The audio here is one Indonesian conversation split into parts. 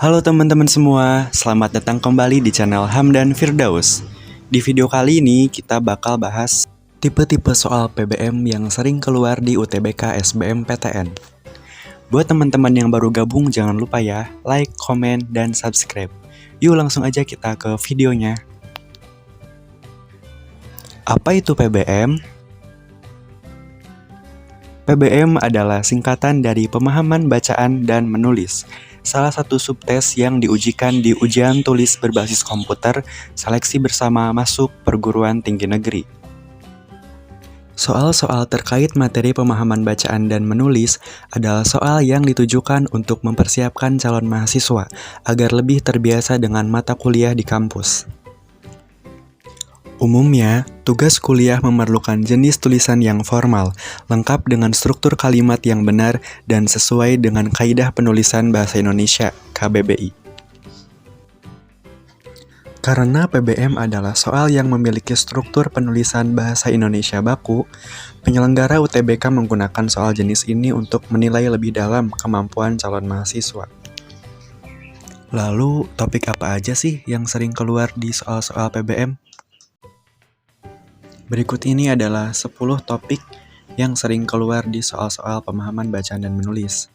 Halo teman-teman semua, selamat datang kembali di channel Hamdan Firdaus. Di video kali ini kita bakal bahas tipe-tipe soal PBM yang sering keluar di UTBK SBMPTN. Buat teman-teman yang baru gabung jangan lupa ya, like, komen, dan subscribe. Yuk langsung aja kita ke videonya. Apa itu PBM? PBM adalah singkatan dari pemahaman bacaan dan menulis, salah satu subtes yang diujikan di ujian tulis berbasis komputer seleksi bersama masuk perguruan tinggi negeri. Soal-soal terkait materi pemahaman bacaan dan menulis adalah soal yang ditujukan untuk mempersiapkan calon mahasiswa agar lebih terbiasa dengan mata kuliah di kampus. Umumnya, tugas kuliah memerlukan jenis tulisan yang formal, lengkap dengan struktur kalimat yang benar dan sesuai dengan kaidah penulisan Bahasa Indonesia (KBBI). Karena PBM adalah soal yang memiliki struktur penulisan Bahasa Indonesia baku, penyelenggara UTBK menggunakan soal jenis ini untuk menilai lebih dalam kemampuan calon mahasiswa. Lalu, topik apa aja sih yang sering keluar di soal-soal PBM? Berikut ini adalah 10 topik yang sering keluar di soal-soal pemahaman bacaan dan menulis.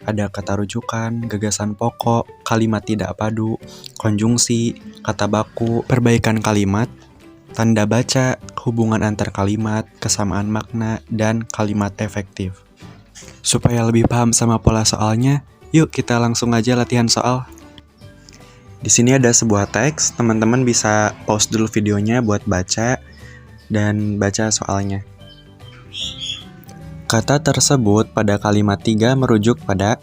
Ada kata rujukan, gagasan pokok, kalimat tidak padu, konjungsi, kata baku, perbaikan kalimat, tanda baca, hubungan antar kalimat, kesamaan makna, dan kalimat efektif. Supaya lebih paham sama pola soalnya, yuk kita langsung aja latihan soal. Di sini ada sebuah teks, teman-teman bisa pause dulu videonya buat baca dan baca soalnya. Kata tersebut pada kalimat 3 merujuk pada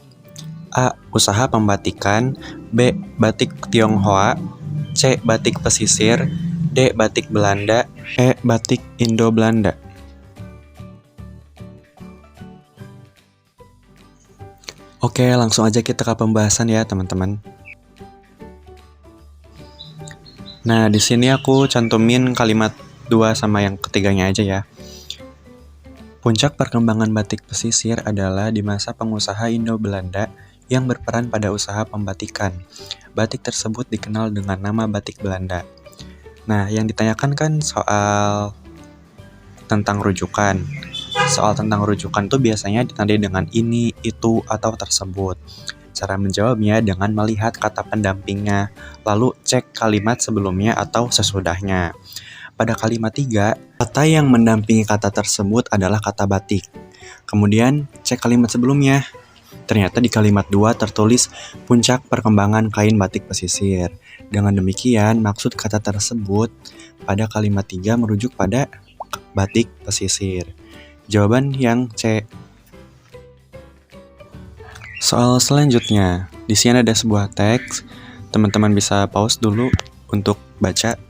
A. Usaha pembatikan, B. Batik Tionghoa, C. Batik pesisir, D. Batik Belanda, E. Batik Indo-Belanda. Oke, langsung aja kita ke pembahasan ya teman-teman. Nah, di sini aku cantumin kalimat 2 sama yang ketiganya aja ya. Puncak perkembangan batik pesisir adalah di masa pengusaha Indo-Belanda yang berperan pada usaha pembatikan. Batik tersebut dikenal dengan nama batik Belanda. Nah, yang ditanyakan kan soal tentang rujukan. Soal tentang rujukan tuh biasanya ditandai dengan ini, itu, atau tersebut. Cara menjawabnya dengan melihat kata pendampingnya, lalu cek kalimat sebelumnya atau sesudahnya. Pada kalimat 3, kata yang mendampingi kata tersebut adalah kata batik. Kemudian, cek kalimat sebelumnya. Ternyata di kalimat 2 tertulis puncak perkembangan kain batik pesisir. Dengan demikian, maksud kata tersebut pada kalimat 3 merujuk pada batik pesisir. Jawaban yang C. Soal selanjutnya, di sini ada sebuah teks. Teman-teman bisa pause dulu untuk baca.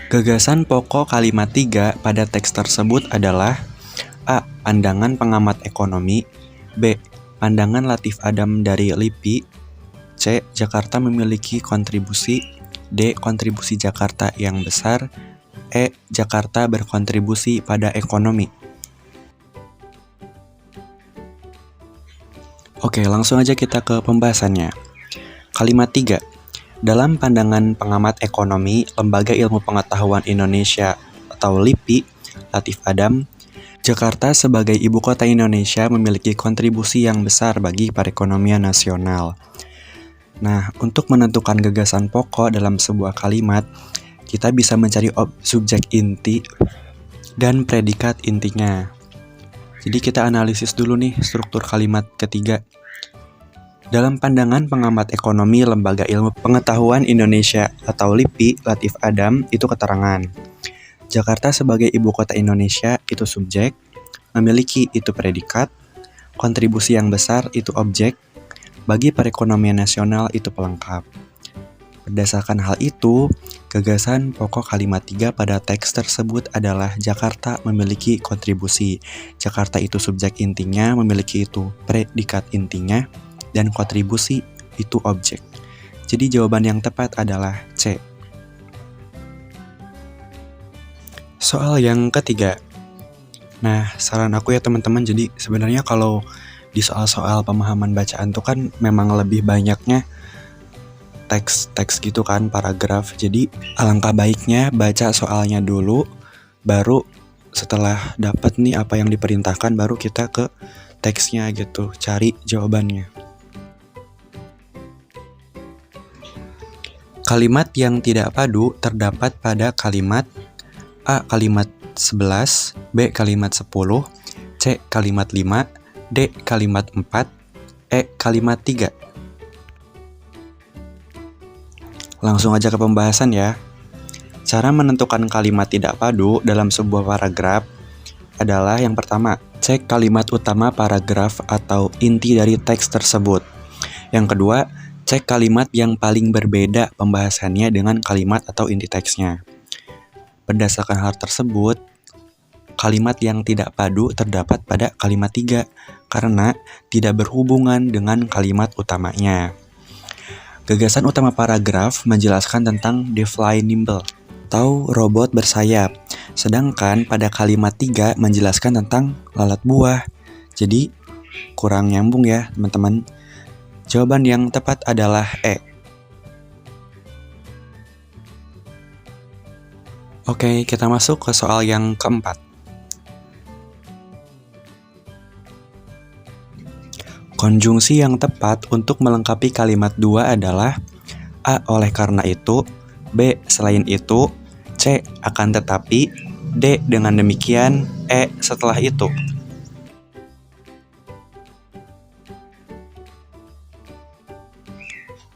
Gagasan pokok kalimat 3 pada teks tersebut adalah A. Pandangan pengamat ekonomi, B. Pandangan Latif Adam dari LIPI, C. Jakarta memiliki kontribusi, D. Kontribusi Jakarta yang besar, E. Jakarta berkontribusi pada ekonomi. Oke, langsung aja kita ke pembahasannya. Kalimat 3. Dalam pandangan pengamat ekonomi, Lembaga Ilmu Pengetahuan Indonesia atau LIPI, Latif Adam, Jakarta sebagai ibu kota Indonesia memiliki kontribusi yang besar bagi perekonomian nasional. Nah, untuk menentukan gagasan pokok dalam sebuah kalimat, kita bisa mencari subjek inti dan predikat intinya. Jadi kita analisis dulu nih struktur kalimat ketiga. Dalam pandangan pengamat ekonomi Lembaga Ilmu Pengetahuan Indonesia atau LIPI, Latif Adam, itu keterangan. Jakarta sebagai ibu kota Indonesia itu subjek, memiliki itu predikat, kontribusi yang besar itu objek, bagi perekonomian nasional itu pelengkap. Berdasarkan hal itu, gagasan pokok kalimat 3 pada teks tersebut adalah Jakarta memiliki kontribusi. Jakarta itu subjek intinya, memiliki itu predikat intinya, dan kontribusi itu objek. Jadi jawaban yang tepat adalah C. Soal yang ketiga. Nah, saran aku ya teman-teman, jadi sebenarnya kalau di soal-soal pemahaman bacaan tuh kan memang lebih banyaknya teks-teks gitu kan, paragraf. Jadi alangkah baiknya baca soalnya dulu, baru setelah dapat nih apa yang diperintahkan, baru kita ke teksnya gitu, cari jawabannya. Kalimat yang tidak padu terdapat pada kalimat A. Kalimat 11, B. Kalimat 10, C. Kalimat 5, D. Kalimat 4, E. Kalimat 3. Langsung aja ke pembahasan ya. Cara menentukan kalimat tidak padu dalam sebuah paragraf adalah yang pertama, cek kalimat utama paragraf atau inti dari teks tersebut. Yang kedua, cek kalimat yang paling berbeda pembahasannya dengan kalimat atau inti teksnya. Berdasarkan hal tersebut, kalimat yang tidak padu terdapat pada kalimat 3 karena tidak berhubungan dengan kalimat utamanya. Gagasan utama paragraf menjelaskan tentang definable atau robot bersayap, sedangkan pada kalimat 3 menjelaskan tentang lalat buah. Jadi kurang nyambung ya teman-teman. Jawaban yang tepat adalah E. Oke, kita masuk ke soal yang keempat. Konjungsi yang tepat untuk melengkapi kalimat 2 adalah A. Oleh karena itu, B. Selain itu, C. Akan tetapi, D. Dengan demikian, E. Setelah itu.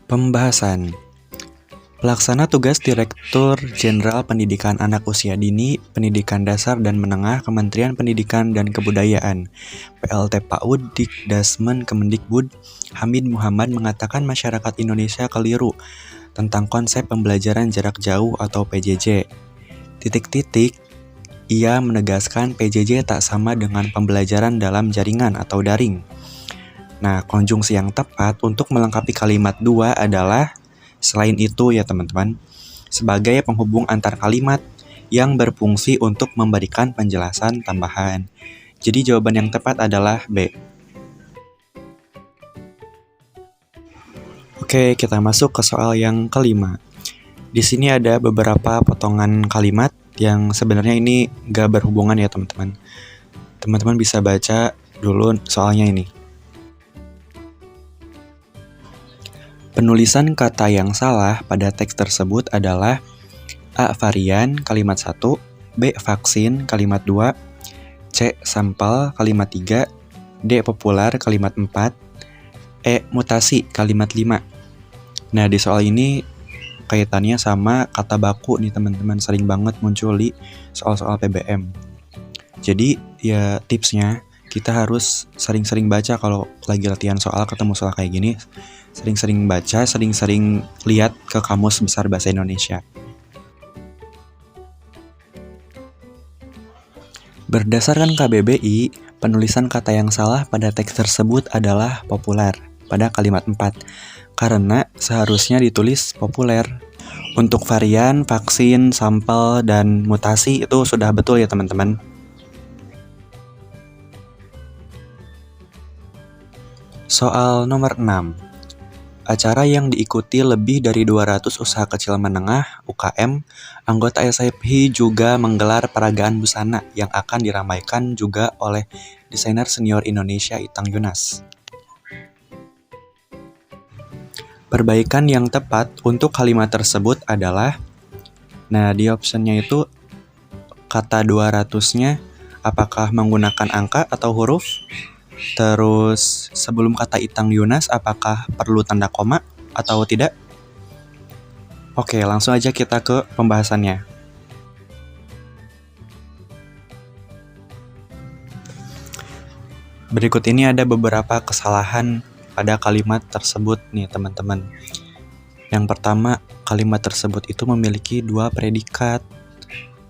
Pembahasan. Pelaksana tugas Direktur Jenderal Pendidikan Anak Usia Dini, Pendidikan Dasar dan Menengah, Kementerian Pendidikan dan Kebudayaan, PLT PAUD Dikdasmen Kemendikbud, Hamid Muhammad mengatakan masyarakat Indonesia keliru tentang konsep pembelajaran jarak jauh atau PJJ. Ia menegaskan PJJ tak sama dengan pembelajaran dalam jaringan atau daring. Nah, konjungsi yang tepat untuk melengkapi kalimat 2 adalah selain itu ya teman-teman, sebagai penghubung antar kalimat yang berfungsi untuk memberikan penjelasan tambahan. Jadi jawaban yang tepat adalah B. Oke, kita masuk ke soal yang kelima. Di sini ada beberapa potongan kalimat yang sebenarnya ini gak berhubungan ya teman-teman. Teman-teman bisa baca dulu soalnya ini. Penulisan kata yang salah pada teks tersebut adalah A. Varian kalimat 1, B. Vaksin kalimat 2, C. Sampel kalimat 3, D. Populer kalimat 4, E. Mutasi kalimat 5. Nah, di soal ini kaitannya sama kata baku nih teman-teman, sering banget muncul di soal-soal PBM. Jadi ya tipsnya kita harus sering-sering baca kalau lagi latihan soal, ketemu soal kayak gini. Sering-sering baca, sering-sering lihat ke Kamus Besar Bahasa Indonesia. Berdasarkan KBBI, penulisan kata yang salah pada teks tersebut adalah populer pada kalimat 4, karena seharusnya ditulis populer. Untuk varian, vaksin, sampel, dan mutasi itu sudah betul ya teman-teman. Soal nomor 6. Acara yang diikuti lebih dari 200 usaha kecil menengah (UKM), anggota SFHI juga menggelar peragaan busana yang akan diramaikan juga oleh desainer senior Indonesia Itang Yunas. Perbaikan yang tepat untuk kalimat tersebut adalah, nah di optionnya itu kata 200-nya apakah menggunakan angka atau huruf? Terus sebelum kata Itang Yunas apakah perlu tanda koma atau tidak? Oke, langsung aja kita ke pembahasannya. Berikut ini ada beberapa kesalahan pada kalimat tersebut nih teman-teman. Yang pertama, kalimat tersebut itu memiliki 2 predikat.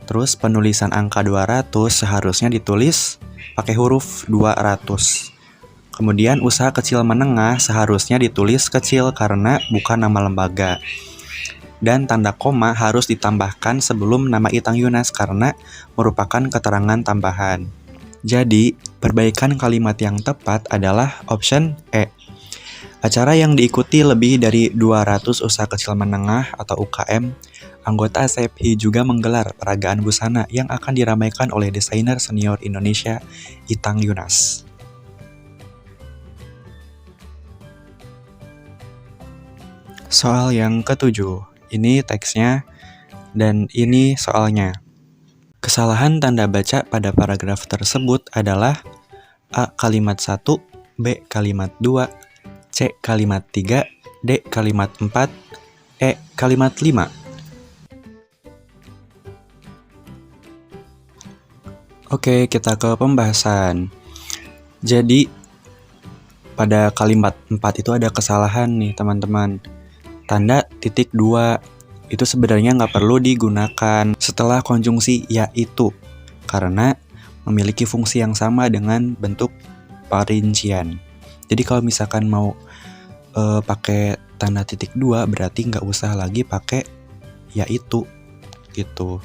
Terus penulisan angka 200 seharusnya ditulis pakai huruf 200. Kemudian usaha kecil menengah seharusnya ditulis kecil karena bukan nama lembaga. Dan tanda koma harus ditambahkan sebelum nama Itang Yunas karena merupakan keterangan tambahan. Jadi, perbaikan kalimat yang tepat adalah option E. Acara yang diikuti lebih dari 200 usaha kecil menengah atau UKM, anggota SFI juga menggelar peragaan busana yang akan diramaikan oleh desainer senior Indonesia, Itang Yunas. Soal yang ketujuh, ini teksnya dan ini soalnya. Kesalahan tanda baca pada paragraf tersebut adalah A. Kalimat 1, B. Kalimat 2, C. Kalimat 3, D. Kalimat 4, E. Kalimat 5. Oke, kita ke pembahasan. Jadi, pada kalimat 4 itu ada kesalahan nih teman-teman. Tanda titik 2 itu sebenarnya nggak perlu digunakan setelah konjungsi yaitu, karena memiliki fungsi yang sama dengan bentuk perincian. Jadi kalau misalkan mau pakai tanda titik 2 berarti nggak usah lagi pakai yaitu gitu.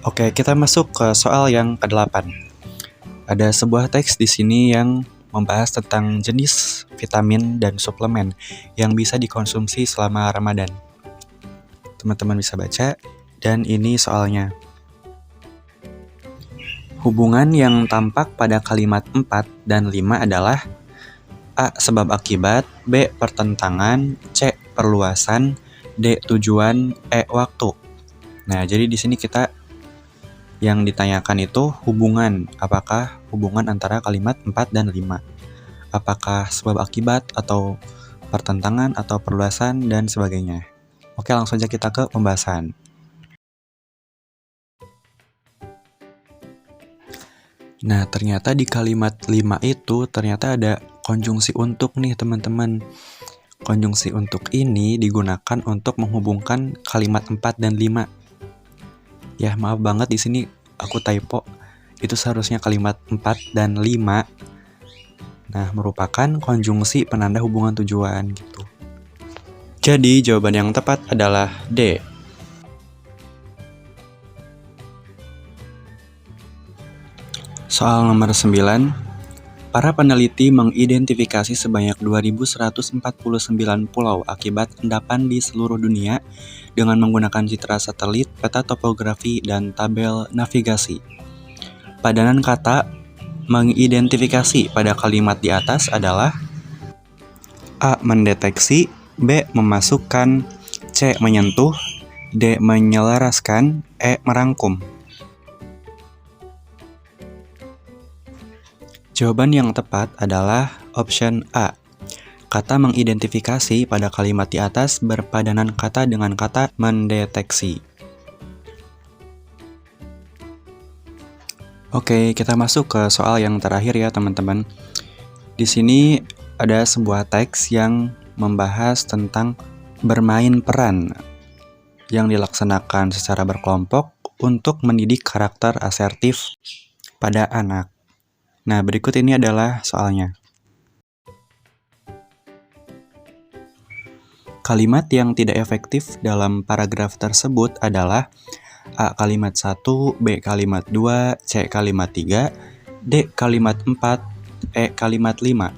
Oke, kita masuk ke soal yang ke-8. Ada sebuah teks di sini yang membahas tentang jenis vitamin dan suplemen yang bisa dikonsumsi selama Ramadan. Teman-teman bisa baca, dan ini soalnya. Hubungan yang tampak pada kalimat 4 dan 5 adalah A. Sebab akibat, B. Pertentangan, C. Perluasan, D. Tujuan, E. Waktu. Nah, jadi di sini kita yang ditanyakan itu hubungan. Apakah hubungan antara kalimat 4 dan 5? Apakah sebab akibat atau pertentangan atau perluasan dan sebagainya? Oke, langsung aja kita ke pembahasan. Nah, ternyata di kalimat 5 itu ternyata ada konjungsi untuk nih teman-teman. Konjungsi untuk ini digunakan untuk menghubungkan kalimat 4 dan 5. Ya, maaf banget di sini aku typo. Itu seharusnya kalimat 4 dan 5. Nah, merupakan konjungsi penanda hubungan tujuan gitu. Jadi, jawaban yang tepat adalah D. Soal nomor 9. Para peneliti mengidentifikasi sebanyak 2.149 pulau akibat endapan di seluruh dunia dengan menggunakan citra satelit, peta topografi, dan tabel navigasi. Padanan kata mengidentifikasi pada kalimat di atas adalah A. Mendeteksi, B. Memasukkan, C. Menyentuh, D. Menyelaraskan, E. Merangkum. Jawaban yang tepat adalah option A. Kata mengidentifikasi pada kalimat di atas berpadanan kata dengan kata mendeteksi. Oke, kita masuk ke soal yang terakhir ya teman-teman. Di sini ada sebuah teks yang membahas tentang bermain peran yang dilaksanakan secara berkelompok untuk mendidik karakter asertif pada anak. Nah, berikut ini adalah soalnya. Kalimat yang tidak efektif dalam paragraf tersebut adalah A. Kalimat 1, B. Kalimat 2, C. Kalimat 3, D. Kalimat 4, E. Kalimat 5.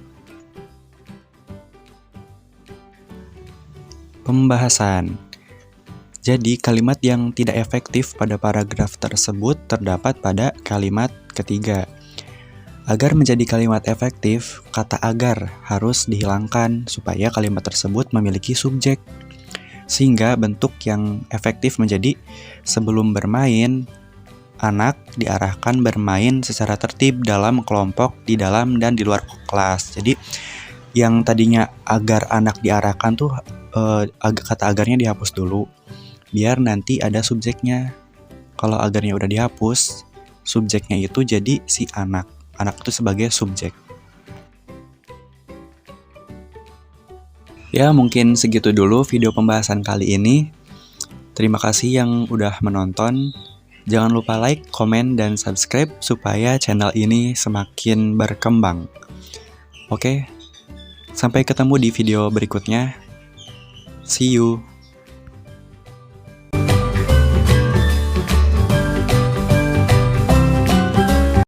Pembahasan. Jadi, kalimat yang tidak efektif pada paragraf tersebut terdapat pada kalimat ketiga. Agar menjadi kalimat efektif, kata agar harus dihilangkan supaya kalimat tersebut memiliki subjek. Sehingga bentuk yang efektif menjadi sebelum bermain, anak diarahkan bermain secara tertib dalam kelompok di dalam dan di luar kelas. Jadi yang tadinya agar anak diarahkan tuh kata agarnya dihapus dulu, biar nanti ada subjeknya. Kalau agarnya udah dihapus, subjeknya itu jadi si anak. Anak itu sebagai subjek. Ya, mungkin segitu dulu video pembahasan kali ini. Terima kasih yang udah menonton. Jangan lupa like, komen, dan subscribe supaya channel ini semakin berkembang. Oke, sampai ketemu di video berikutnya. See you.